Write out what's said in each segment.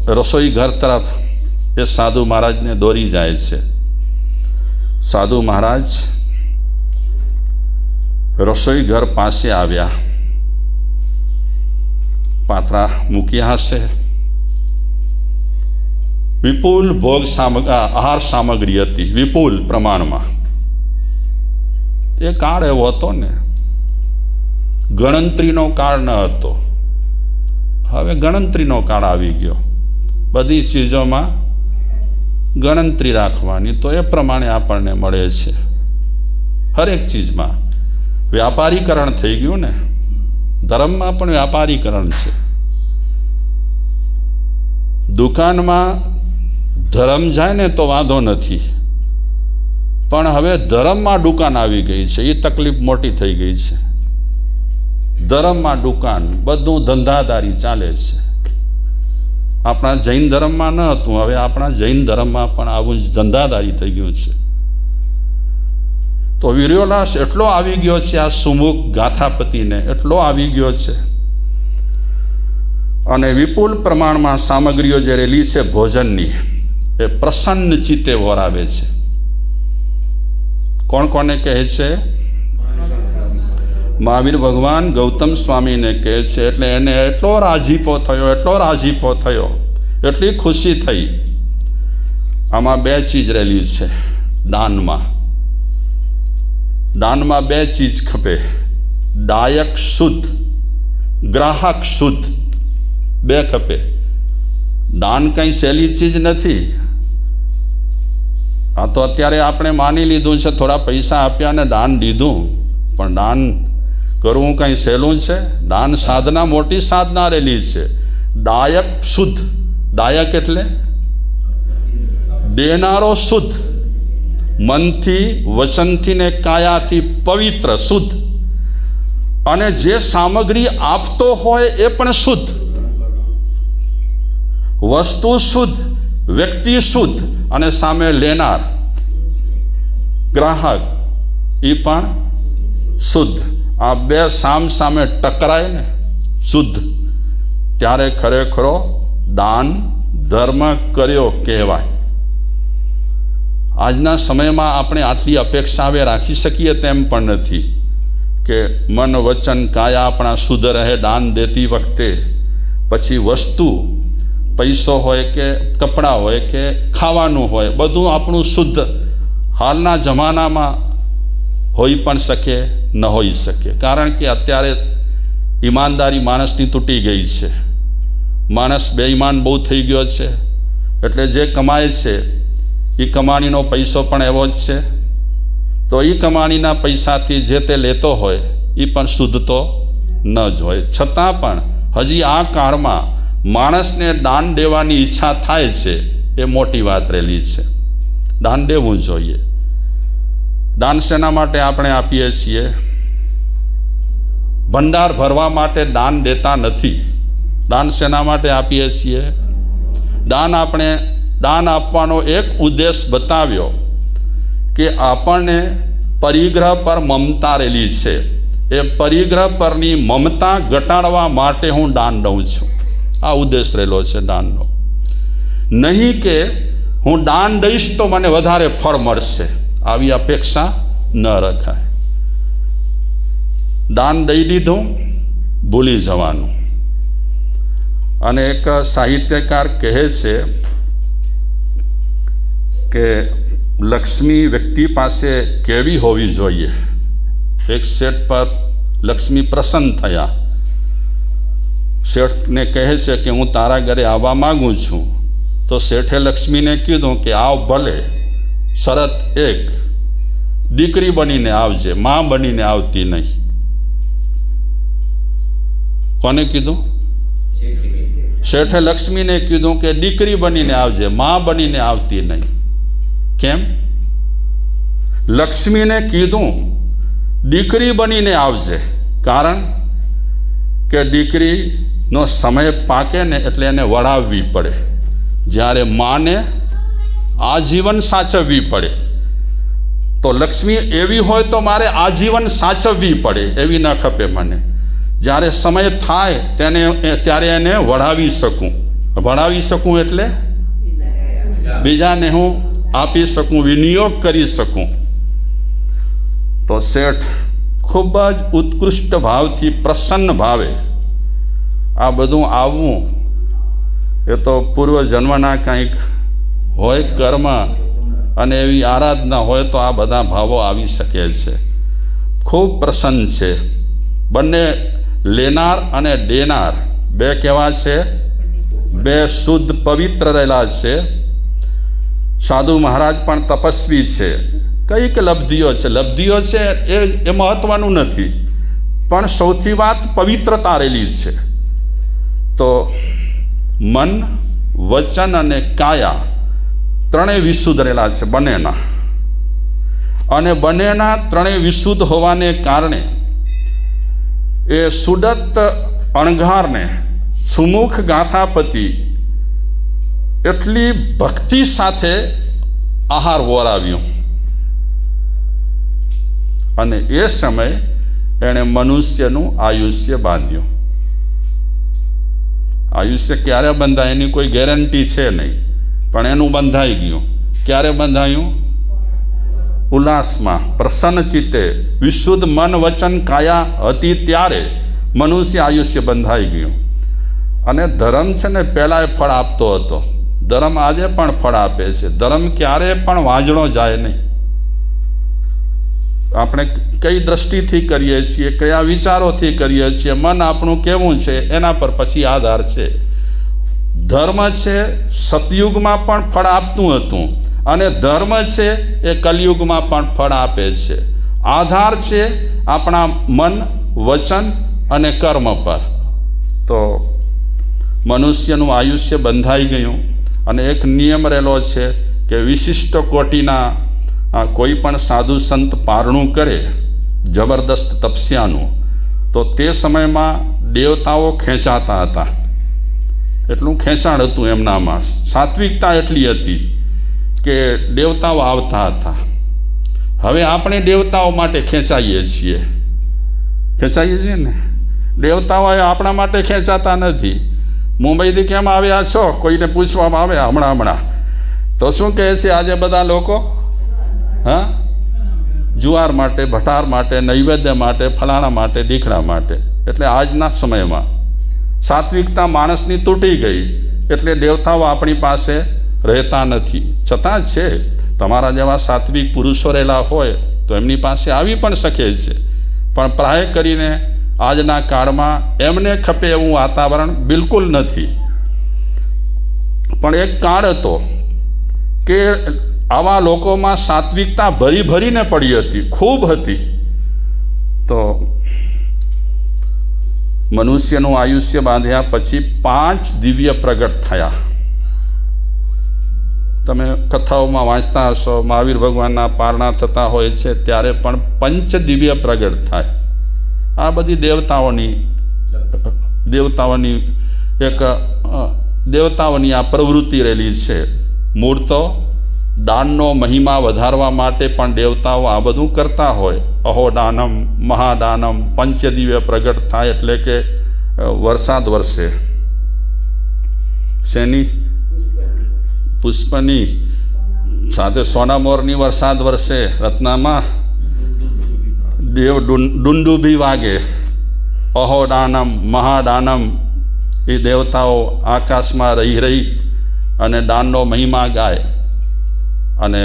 રસોઈ ઘર તરફ એ સાધુ મહારાજને દોરી જાય છે. સાધુ મહારાજ રસોઈ ઘર પાસે આવ્યા. પાત્રા મૂક્યા હશે. વિપુલ ભોગ આહાર સામગ્રી હતી, વિપુલ પ્રમાણમાં. એ કાળ એવો હતો ને, ગણતરીનો કાળ ન હતો. હવે ગણતરીનો કાળ આવી ગયો. બધી ચીજોમાં ગણતરી રાખવાની, તો એ પ્રમાણે આપણને મળે છે. હરેક ચીજમાં વ્યાપારીકરણ થઈ ગયું ને. ધર્મમાં પણ વ્યાપારીકરણ છે. દુકાનમાં ધર્મ જાય ને તો વાંધો નથી, પણ હવે ધર્મમાં દુકાન આવી ગઈ છે. એ તકલીફ મોટી થઈ ગઈ છે. ધર્મમાં દુકાન, બધું ધંધાદારી ચાલે છે. આપણા જૈન ધર્મમાં ન હતું, હવે આપણા જૈન ધર્મમાં પણ આવું જ ધંધાદારી થઈ ગયું છે. તો વીર્યોલાસ એટલો આવી ગયો છે, આ સુમુખ ગાથાપતિને એટલો આવી ગયો છે. અને વિપુલ પ્રમાણમાં સામગ્રીઓ જે રેલી છે ભોજનની, એ પ્રસન્ન ચિત્તે વરાવે છે. કોણ કોને કહે છે? મહાવીર ભગવાન ગૌતમ સ્વામીને કહે છે. એટલે એને એટલો રાજીપો થયો, એટલો રાજીપો થયો, એટલી ખુશી થઈ. આમાં બે ચીજ રહેલી છે દાનમાં. દાનમાં બે ચીજ ખપે: દાયક શુદ્ધ, ગ્રાહક શુદ્ધ. બે ખપે. દાન કંઈ સહેલી ચીજ નથી. આ તો અત્યારે આપણે માની લીધું છે, થોડા પૈસા આપ્યા ને દાન દીધું, પણ દાન કરવું કંઈ સહેલું છે? દાન સાધના, મોટી સાધના રહેલી છે. દાયક શુદ્ધ. દાયક એટલે દેનારો શુદ્ધ, મનથી, વચનથી ને કાયાથી પવિત્ર, શુદ્ધ. અને જે સામગ્રી આપતો હોય એ પણ શુદ્ધ. વસ્તુ શુદ્ધ, વ્યક્તિ શુદ્ધ, અને સામે લેનાર ગ્રાહક એ પણ શુદ્ધ. આ બે સામ સામે ટકરાય ને શુદ્ધ, ત્યારે ખરેખરો દાન ધર્મ કર્યો કહેવાય. આજના સમયમાં આપણે આટલી અપેક્ષા હવે રાખી શકીએ તેમ પણ નથી કે મન વચન કાયા આપણા શુદ્ધ રહે દાન દેતી વખતે. પછી વસ્તુ, પૈસો હોય કે કપડાં હોય કે ખાવાનું હોય, બધું આપણું શુદ્ધ હાલના જમાનામાં હોઈ પણ શકે, ન હોઈ શકે. કારણ કે અત્યારે ઈમાનદારી માણસની તૂટી ગઈ છે. માણસ બેઈમાન બહુ થઈ ગયો છે. એટલે જે કમાય છે એ કમાણીનો પૈસો પણ એવો જ છે. તો એ કમાણીના પૈસાથી જે તે લેતો હોય એ પણ શુદ્ધ તો ન જ હોય. છતાં પણ હજી આ કાળમાં માણસને દાન દેવાની ઈચ્છા થાય છે, એ મોટી વાત રહેલી છે. દાન દેવું જોઈએ. દાન શેના માટે આપણે આપીએ છીએ? ભંડાર ભરવા માટે દાન દેતા નથી. દાન શેના માટે આપીએ છીએ? દાન આપવાનો એક ઉદ્દેશ બતાવ્યો કે આપણને પરિગ્રહ પર મમતા રહેલી છે. એ પરિગ્રહ પરની મમતા ઘટાડવા માટે હું દાન દઉં છું. આ ઉદ્દેશ રહેલો છે દાનનો. નહીં કે હું દાન દઈશ તો મને વધારે ફળ મળશે, આવી અપેક્ષા ન રખાય. દાન દઈ દીધું, ભૂલી જવાનું. અને એક સાહિત્યકાર કહે છે કે લક્ષ્મી વ્યક્તિ પાસે કેવી હોવી જોઈએ. એક શેઠ પર લક્ષ્મી પ્રસન્ન થયા. શેઠને કહે છે કે હું તારા ઘરે આવવા માગું છું. તો શેઠે લક્ષ્મીને કીધું કે આવ ભલે, શરત એક, દીકરી બનીને આવજે, માં બનીને આવતી નહીં. કોને કીધું? શેઠે લક્ષ્મીને કીધું કે દીકરી બનીને આવજે, માં બનીને આવતી નહીં. કેમ? લક્ષ્મીને કીધું દીકરી બનીને આવજે, કારણ કે દીકરીનો સમય પાકે ને એટલે એને વળાવવી પડે, જ્યારે માને આજીવન સાચવવી પડે. તો લક્ષ્મી એવી હોય તો મારે આજીવન સાચવવી પડે, એવી ન ખપે મને. જ્યારે સમય થાય ત્યારે એને વળાવી શકું. ભણાવી શકું એટલે બીજાને હું આપી શકું, વિનિયોગ કરી શકું. તો શેઠ ખૂબ જ ઉત્કૃષ્ટ ભાવથી, પ્રસન્ન ભાવે આ બધું આવવું એ તો પૂર્વજન્મના કંઈક હોય કર્મ અને એવી આરાધના હોય તો આ બધા ભાવો આવી શકે છે. ખૂબ પ્રસન્ન છે. બંને લેનાર અને દેનાર બે કેવા છે? બે શુદ્ધ પવિત્ર રહેલા છે. સાધુ મહારાજ પણ તપસ્વી છે. કઈક લબ્ધિઓ છે એ મહત્વનું નથી, પણ સૌથી વાત પવિત્રતા રહેલી છે. તો મન, વચન અને કાયા ત્રણેય વિશુદ્ધ રહેલા છે બંનેના. અને બંનેના ત્રણેય વિશુદ્ધ હોવાને કારણે એ સુદત્ત અણઘારને સુમુખ ગાથાપતિ એટલી ભક્તિ સાથે આહાર વોરાવ્યો. અને એ સમયે એણે મનુષ્યનું આયુષ્ય બાંધ્યું. આયુષ્ય ક્યારે બંધાય એની કોઈ ગેરંટી છે નહીં, પણ એનું બંધાઈ ગયું. ક્યારે બંધાયું? ઉલ્લાસમાં, પ્રસન્ન ચિત્તે, વિશુદ્ધ મન વચન કાયા હતી ત્યારે મનુષ્ય આયુષ્ય બંધાઈ ગયું. અને ધર્મ છે ને પહેલાં એ ફળ આપતો હતો, ધર્મ આજે પણ ફળ આપે છે. ધર્મ ક્યારે પણ વાંજણો જાય નહીં. આપણે કઈ દ્રષ્ટિથી કરીએ છીએ, કયા વિચારોથી કરીએ છીએ, મન આપણું કેવું છે એના પર પછી આધાર છે. ધર્મ છે સતયુગમાં પણ ફળ આપતું હતું, અને ધર્મ છે એ કલયુગમાં પણ ફળ આપે છે. આધાર છે આપણા મન, વચન અને કર્મ પર. તો મનુષ્યનું આયુષ્ય બંધાઈ ગયું. અને એક નિયમ રહેલો છે કે વિશિષ્ટ કોટીના કોઈ પણ સાધુ સંત પારણું કરે જબરદસ્ત તપસ્યાનું, તો તે સમયમાં દેવતાઓ ખેંચાતા હતા. એટલું ખેંચાણ હતું એમનામાં, સાત્વિકતા એટલી હતી કે દેવતાઓ આવતા હતા. હવે આપણે દેવતાઓ માટે ખેંચાઈએ છીએ ને. દેવતાઓ આપણા માટે ખેંચાતા નથી. મુંબઈથી કેમ આવ્યા છો કોઈને પૂછવામાં આવે હમણાં તો શું કહે છે આજે બધા લોકો? હા, જુવાર માટે, ભટાર માટે, નૈવેદ્ય માટે, ફલાણા માટે, ઢીકડા માટે. એટલે આજના સમયમાં સાત્વિકતા માણસની તૂટી ગઈ, એટલે દેવતાઓ આપણી પાસે રહેતા નથી. છતાં છે, તમારા જેવા સાત્વિક પુરુષો રહેલા હોય તો એમની પાસે આવી પણ શકે છે. પણ પ્રાય કરીને આજના કાળમાં એમને ખપે એવું વાતાવરણ બિલકુલ નથી. પણ એક કાળ હતો કે આવા લોકોમાં સાત્વિકતા ભરીને પડી હતી, ખૂબ હતી. તો મનુષ્યનું આયુષ્ય બાંધ્યા પછી 5 દિવ્ય પ્રગટ થયા. તમે કથાઓમાં વાંચતા હશો, મહાવીર ભગવાનના પારણા થતા હોય છે ત્યારે પણ 5 દિવ્ય પ્રગટ થાય. આ બધી દેવતાઓની આ પ્રવૃત્તિ રહેલી છે. મૂળ તો દાનનો મહિમા વધારવા માટે પણ દેવતાઓ આ બધું કરતા હોય. અહોદાનમ, મહાદાનમ, પંચદિવ્ય પ્રગટ થાય એટલે કે વરસાદ વરસે. શેની? પુષ્પની સાથે સોના મોરની વરસાદ વરસે. રત્નામાં ડુંડુભી વાગે. અહોદાનમ, મહાદાનમ, એ દેવતાઓ આકાશમાં રહી અને દાનનો મહિમા ગાય. અને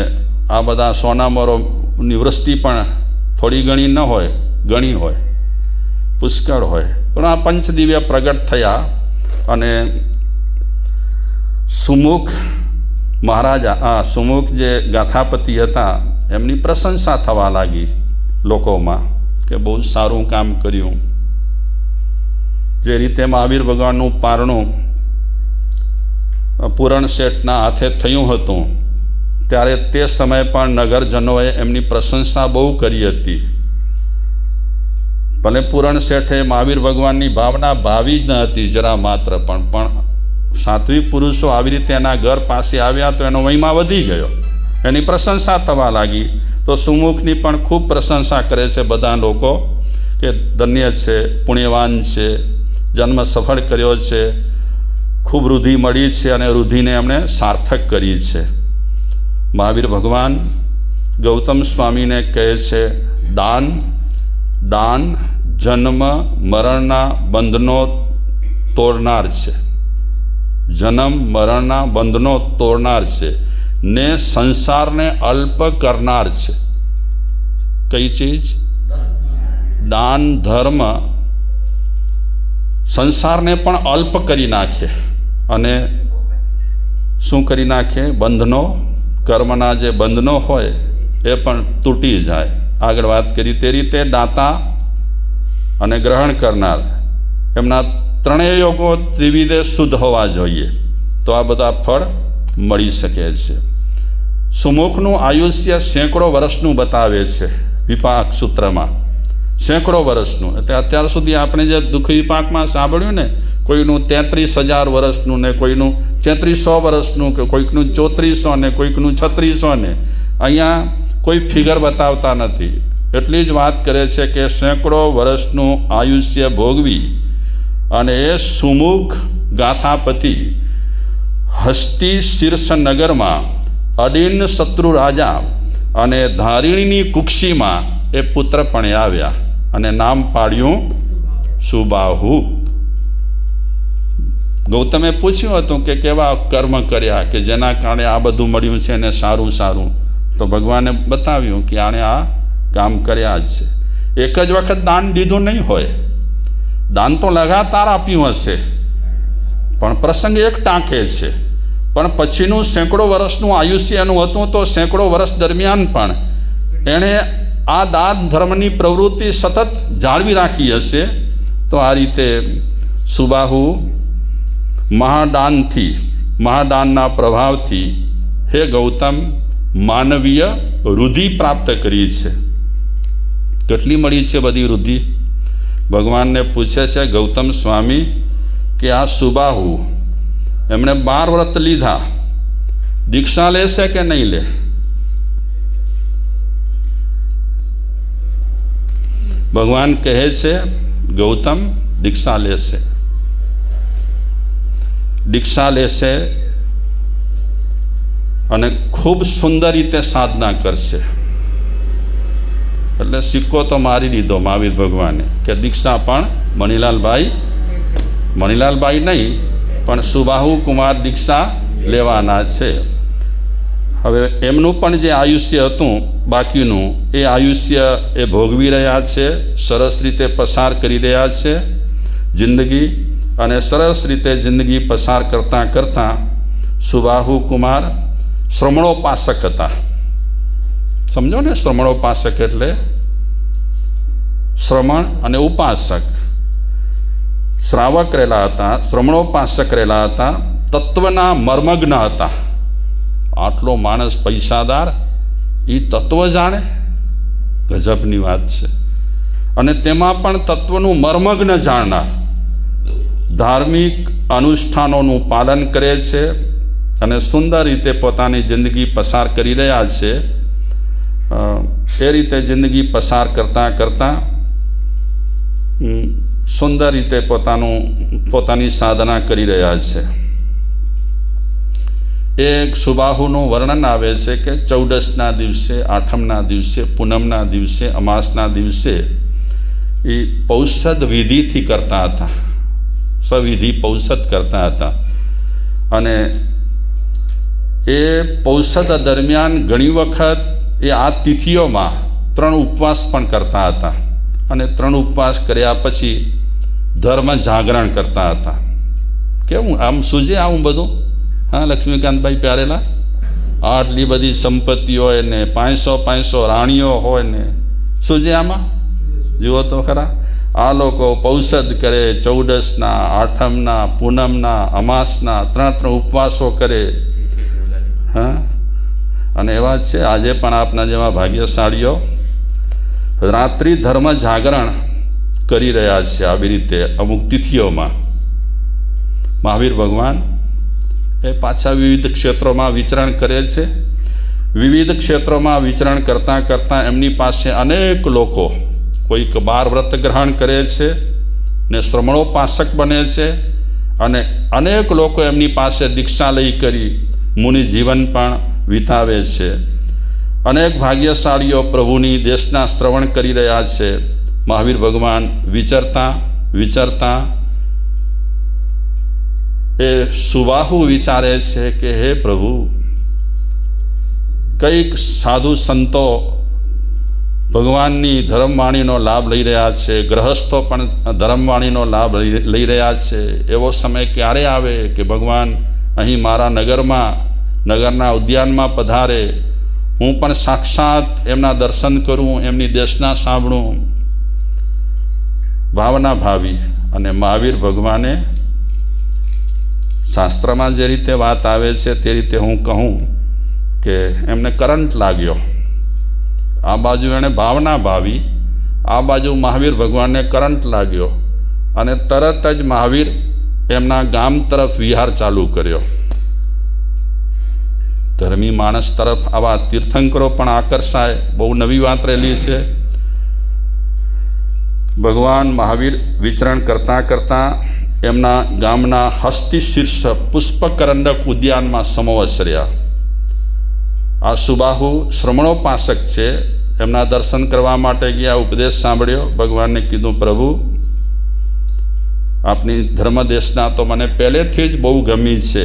આ બધા સોનામોરોની વૃષ્ટિ પણ થોડી ઘણી ન હોય, ઘણી હોય, પુષ્કળ હોય. પણ આ પંચદિવ્ય પ્રગટ થયા અને સુમુખ મહારાજા, સુમુખ જે ગાથાપતિ હતા, એમની પ્રશંસા થવા લાગી લોકોમાં કે બહુ સારું કામ કર્યું. જે રીતે મહાવીર ભગવાનનું પારણું પૂરણ શેઠના હાથે થયું હતું, ત્યારે તે સમયે પણ નગરજનોએ એમની પ્રશંસા બહુ કરી હતી. ભલે પૂરણ શેઠે મહાવીર ભગવાનની ભાવના ભાવી જ ન હતી જરા માત્ર, પણ સાત્વિક પુરુષો આવી રીતે એના ઘર પાસે આવ્યા તો એનો મહિમા વધી ગયો, એની પ્રશંસા થવા લાગી. તો સુમુખની પણ ખૂબ પ્રશંસા કરે છે બધા લોકો કે ધન્ય છે, પુણ્યવાન છે, જન્મ સફળ કર્યો છે, ખૂબ રુધિ મળી છે અને રુધિને એમણે સાર્થક કરી છે. મહાવીર ભગવાન ગૌતમ સ્વામીને કહે છે, દાન દાન જન્મ મરણના બંધનો તોડનાર છે. જન્મ મરણના બંધનો તોડનાર છે ને સંસારને અલ્પ કરનાર છે. કઈ ચીજ? દાન ધર્મ સંસારને પણ અલ્પ કરી નાખે અને શું કરી નાખે? બંધનો, કર્મના જે બંધનો હોય એ પણ તૂટી જાય. આગળ વાત કરી તે રીતે દાતા અને ગ્રહણ કરનાર એમના ત્રણેય યોગો ત્રિવિધે શુદ્ધ હોવા જોઈએ તો આ બધા ફળ મળી શકે છે. સુમુખનું આયુષ્ય સેંકડો વર્ષનું બતાવે છે વિપાક સૂત્રમાં. સેંકડો વર્ષનું એટલે અત્યાર સુધી આપણે જે દુઃખ વિપાકમાં સાંભળ્યું ને, કોઈનું 33,000 વર્ષનું ને કોઈનું 3300 વર્ષનું કે કોઈકનું 3400 ને કોઈકનું 3600 ને, અહીંયા કોઈ ફિગર બતાવતા નથી. એટલી જ વાત કરે છે કે સેંકડો વર્ષનું આયુષ્ય ભોગવી અને એ સુમુખ ગાથાપતિ હસ્તી શીર્ષનગરમાં અડીન શત્રુ રાજા અને ધારિણીની કુક્ષીમાં એ પુત્ર પણ આવ્યા અને નામ પાડ્યું સુબાહુ. ગૌતમે પૂછ્યું હતું કે કેવા કર્મ કર્યા કે જેના કારણે આ બધું મળ્યું છે ને સારું સારું, તો ભગવાને બતાવ્યું કે આણે આ કામ કર્યા જ છે. એક જ વખત દાન દીધું નહીં હોય, દાન તો લગાતાર આપ્યું હશે, પણ પ્રસંગ એક ટાંકે છે. પણ પછીનું સેંકડો વર્ષનું આયુષ્ય એનું હતું તો સેંકડો વર્ષ દરમિયાન પણ એણે આ દાન ધર્મની પ્રવૃત્તિ સતત જાળવી રાખી હશે. તો આ રીતે સુબાહુ મહાદાનથી, મહાદાનના પ્રભાવથી હે ગૌતમ માનવીય રુધિ પ્રાપ્ત કરી છે. કેટલી મળી છે બધી રુધિ? ભગવાનને પૂછે છે ગૌતમ સ્વામી કે આ સુબાહુ એમણે 12 વ્રત લીધા, દીક્ષા લેશે કે નહીં લે? ભગવાન કહે છે ગૌતમ દીક્ષા લેશે. દીક્ષા લેશે અને ખૂબ સુંદર રીતે સાધના કરશે. એટલે સિક્કો તો મારી દીધો મહાવીર ભગવાને કે દીક્ષા પણ મણિલાલભાઈ નહીં પણ સુબાહુ કુમાર દીક્ષા લેવાના છે. હવે એમનું પણ જે આયુષ્ય હતું બાકીનું એ આયુષ્ય એ ભોગવી રહ્યા છે, સરસ રીતે પસાર કરી રહ્યા છે જિંદગી. અને સરસ રીતે જિંદગી પસાર કરતાં કરતાં સુબાહુ કુમાર શ્રમણોપાસક હતા. સમજો ને, શ્રમણોપાસક એટલે શ્રમણ અને ઉપાસક. શ્રાવક રહેલા હતા, શ્રમણોપાસક રહેલા હતા, તત્વના મર્મજ્ઞ હતા. આટલો માણસ પૈસાદાર એ તત્વ જાણે, ગજબની વાત છે. અને તેમાં પણ તત્વનું મર્મજ્ઞ જાણનાર, ધાર્મિક અનુષ્ઠાનોનું પાલન કરે છે અને સુંદર રીતે પોતાની જિંદગી પસાર કરી રહ્યા છે. એ રીતે જિંદગી પસાર કરતાં કરતાં સુંદર રીતે પોતાની સાધના કરી રહ્યા છે. એક સુબાહુનું વર્ણન આવે છે કે 14ના દિવસે, 8મના દિવસે, પૂનમના દિવસે, અમાસના દિવસે એ પૌષદ વિધિથી કરતા હતા, સવિધિ પૌષદ કરતા હતા. અને એ પૌષદ દરમિયાન ઘણી વખત એ આ તિથિઓમાં 3 ઉપવાસ પણ કરતા હતા. અને 3 ઉપવાસ કર્યા પછી ધર્મ જાગરણ કરતા હતા. કેવું આમ સૂજે આવું બધું? હા લક્ષ્મીકાંતભાઈ પ્યારેલા, આટલી બધી સંપત્તિ હોય ને 500 રાણીઓ હોય ને, સૂજે આમાં? જુઓ તો ખરા, આ લોકો પૌષદ કરે, 14ના, 8મના, પૂનમના, અમાસના 3 ઉપવાસો કરે. હા, અને એવા જ છે આજે પણ આપના જેવા ભાગ્યશાળીઓ રાત્રિ ધર્મ જાગરણ કરી રહ્યા છે આવી રીતે અમુક તિથિઓમાં. મહાવીર ભગવાન એ પાછા વિવિધ ક્ષેત્રોમાં વિચરણ કરે છે. વિવિધ ક્ષેત્રોમાં વિચરણ કરતાં કરતાં એમની પાસે અનેક લોકો, કોઈક 12 વ્રત ગ્રહણ કરે છે ને શ્રમણોપાસક બને છે અને અનેક લોકો એમની પાસે દીક્ષા લઈ કરી મુનિ જીવન પણ વિતાવે છે. અનેક ભાગ્યશાળીઓ પ્રભુની દેશના શ્રવણ કરી રહ્યા છે. મહાવીર ભગવાન વિચરતા એ સુબાહુ વિચારે છે કે હે પ્રભુ, કંઈક સાધુ સંતો ભગવાનની ધર્મવાણીનો લાભ લઈ રહ્યા છે, ગ્રહસ્થો પણ ધર્મવાણીનો લાભ લઈ રહ્યા છે. એવો સમય ક્યારે આવે કે ભગવાન અહીં મારા નગરના ઉદ્યાનમાં પધારે, હું પણ સાક્ષાત એમના દર્શન કરું, એમની દેશના સાંભળું. ભાવના ભાવી. અને મહાવીર ભગવાને શાસ્ત્રમાં જે રીતે વાત આવે છે તે રીતે હું કહું કે એમને કરંટ લાગ્યો. આ બાજુ એણે ભાવના ભાવી, આ બાજુ મહાવીર ભગવાનને કરંટ લાગ્યો અને તરત જ મહાવીર એમના ગામ તરફ વિહાર ચાલુ કર્યો. ધર્મી માણસ તરફ આવા તીર્થંકરો પણ આકર્ષાય, બહુ નવી વાત રહેલી છે. ભગવાન મહાવીર વિચરણ કરતાં એમના ગામના હસ્તી શીર્ષ પુષ્પકરંડક ઉદ્યાનમાં સમવસર્યા. આ સુબાહુ શ્રમણોપાસક છે. એમના દર્શન કરવા માટે ગયા, ઉપદેશ સાંભળ્યો. ભગવાનને કીધું, પ્રભુ આપની ધર્મદેશના તો મને પહેલેથી જ બહુ ગમી છે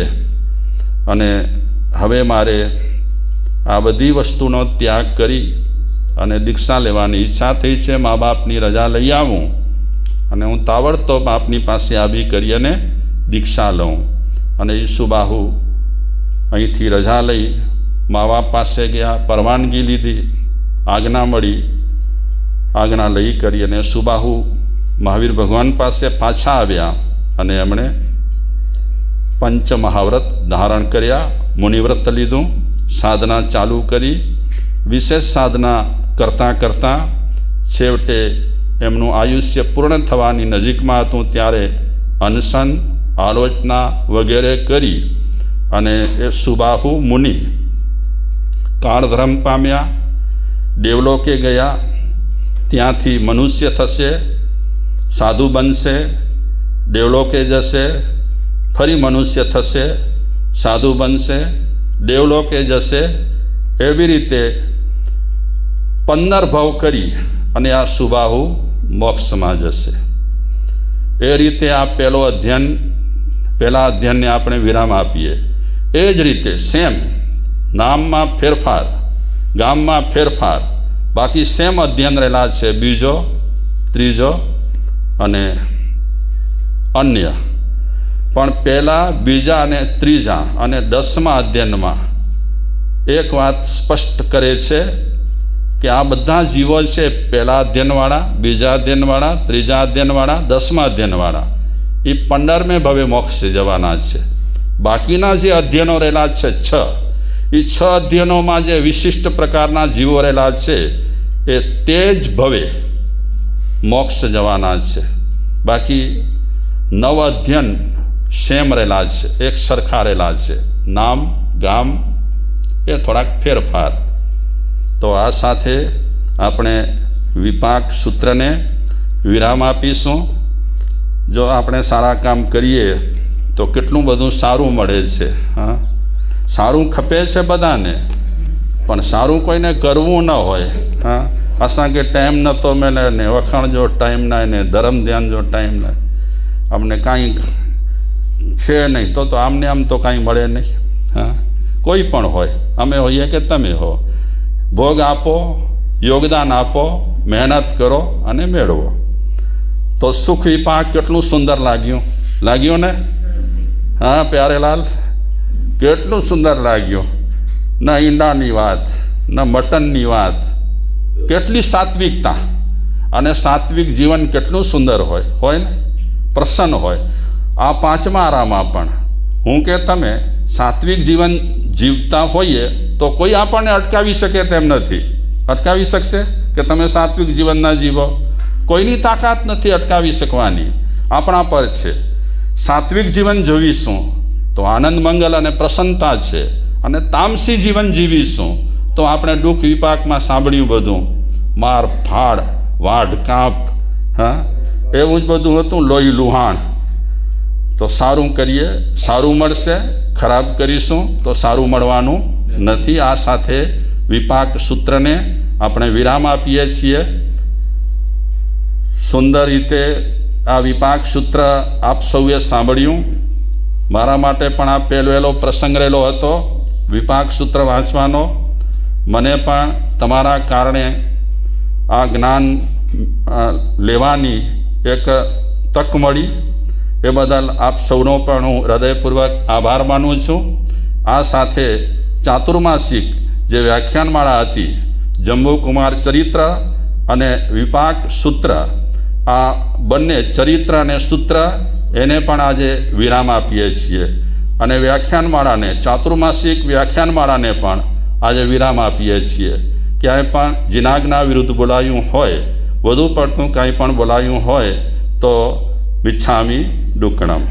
અને હવે મારે આ બધી વસ્તુનો ત્યાગ કરી અને દીક્ષા લેવાની ઈચ્છા થઈ છે. મા બાપની રજા લઈ આવું અને હું તાબડતોબ આપની પાસે આવી કરી અને દીક્ષા લઉં. અને એ સુબાહુ અહીંથી રજા લઈ મા બાપ પાસે ગયા, પરવાનગી લીધી, આજ્ઞા મળી, આજ્ઞા લઈ કરી અને સુબાહુ મહાવીર ભગવાન પાસે પાછા આવ્યા અને એમણે પંચમહાવ્રત ધારણ કર્યા, મુનિવ્રત લીધું, સાધના ચાલુ કરી. વિશેષ સાધના કરતાં છેવટે એમનું આયુષ્ય પૂર્ણ થવાની નજીકમાં હતું ત્યારે અનશન, આલોચના વગેરે કરી અને એ સુબાહુ મુનિ કાળધર્મ પામ્યા, દેવલોકે ગયા. ત્યાંથી મનુષ્ય થશે, સાધુ બનશે, દેવલોકે જશે, ફરી મનુષ્ય થશે, સાધુ બનશે, દેવલોકે જશે. એવી રીતે 15 ભવ કરી અને આ સુબાહુ મોક્ષમાં જશે. એ રીતે આ પહેલા અધ્યયનને આપણે વિરામ આપીએ. એ જ રીતે સેમ નામમાં ફેરફાર, ગામમાં ફેરફાર, બાકી સેમ અધ્યયન રહેલા છે. બીજો, ત્રીજો અને અન્ય. પણ પહેલા, બીજા અને ત્રીજા અને 10મા અધ્યયનમાં એક વાત સ્પષ્ટ કરે છે કે આ બધા જીવો છે, પહેલા અધ્યયનવાળા, બીજા અધ્યયનવાળા, ત્રીજા અધ્યયનવાળા, 10મા અધ્યયનવાળા, એ 15મે ભવે મોક્ષ જવાના છે. બાકીના જે અધ્યયનો રહેલા છે 6, એ 6 અધ્યયનોમાં જે વિશિષ્ટ પ્રકારના જીવો રહેલા છે એ તે જ ભવે મોક્ષ જવાના છે. બાકી 9 અધ્યયન સેમ રહેલા છે, એક સરખા રહેલા છે. નામ, ગામ એ થોડાક ફેરફાર. તો આ સાથે આપણે વિપાક સૂત્રને વિરામ આપીશું. જો આપણે સારા કામ કરીએ તો કેટલું બધું સારું મળે છે. હા, સારું ખપે છે બધાને, પણ સારું કોઈને કરવું ન હોય. હા, અસાંखे ટાઈમ નહોતો મળે ને વખાણ જો ટાઈમ ના ને ધર્મ ધ્યાન જો ટાઈમ ના, અમને કાંઈ છે નહીં તો આમને આમ તો કાંઈ મળે નહીં. હા, કોઈ પણ હોય, અમે હોઈએ કે તમે હો, ભોગ આપો, યોગદાન આપો, મહેનત કરો અને મેળવો. તો સુખ વિપાક કેટલું સુંદર લાગ્યું ને? હા પ્યારેલાલ, કેટલું સુંદર લાગ્યું. ન ઈંડાની વાત, ન મટનની વાત, કેટલી સાત્વિકતા. અને સાત્વિક જીવન કેટલું સુંદર હોય ને, પ્રસન્ન હોય. આ 5મા આરામાં પણ હું કે તમે સાત્વિક જીવન જીવતા હોઈએ તો કોઈ આપણને અટકાવી શકે તેમ નથી. અટકાવી શકશે કે તમે સાત્વિક જીવન ના જીવો? કોઈની તાકાત નથી અટકાવી શકવાની, આપણા પર છે. સાત્વિક જીવન જીવીશું તો આનંદ મંગલ અને પ્રસન્નતા છે, અને તામસી જીવન જીવીશું તો આપણે દુઃખ વિપાકમાં સાંભળ્યું બધું, માર ફાડ, વાઢ કાપ, હા એવું જ બધું હતું. લોહી લુહાણ, તો સારું કરીએ સારું મળશે, ખરાબ કરીશું તો સારું મળવાનું નથી. આ સાથે વિપાક સૂત્રને આપણે વિરામ આપીએ છીએ. સુંદર રીતે આ વિપાક સૂત્ર આપ સૌએ સાંભળ્યું. મારા માટે પણ આ પહેલો પ્રસંગ રહેલો હતો વિપાક સૂત્ર વાંચવાનો. મને પણ તમારા કારણે આ જ્ઞાન લેવાની એક તક મળી. એ બદલ આપ સૌનો પણ હું હૃદયપૂર્વક આભાર માનું છું. આ સાથે ચાતુર્માસિક જે વ્યાખ્યાનમાળા હતી, જંબુકુમાર ચરિત્ર અને વિપાક સૂત્ર, આ બંને ચરિત્ર અને સૂત્ર એને પણ આજે વિરામ આપીએ છીએ. અને વ્યાખ્યાનમાળાને, ચાતુર્માસિક વ્યાખ્યાનમાળાને પણ આજે વિરામ આપીએ છીએ. ક્યાંય પણ જીનાજ્ઞા વિરુદ્ધ બોલાયું હોય, વધુ પડતું કાંઈ પણ બોલાયું હોય તો મિચ્છામિ દુક્કડમ.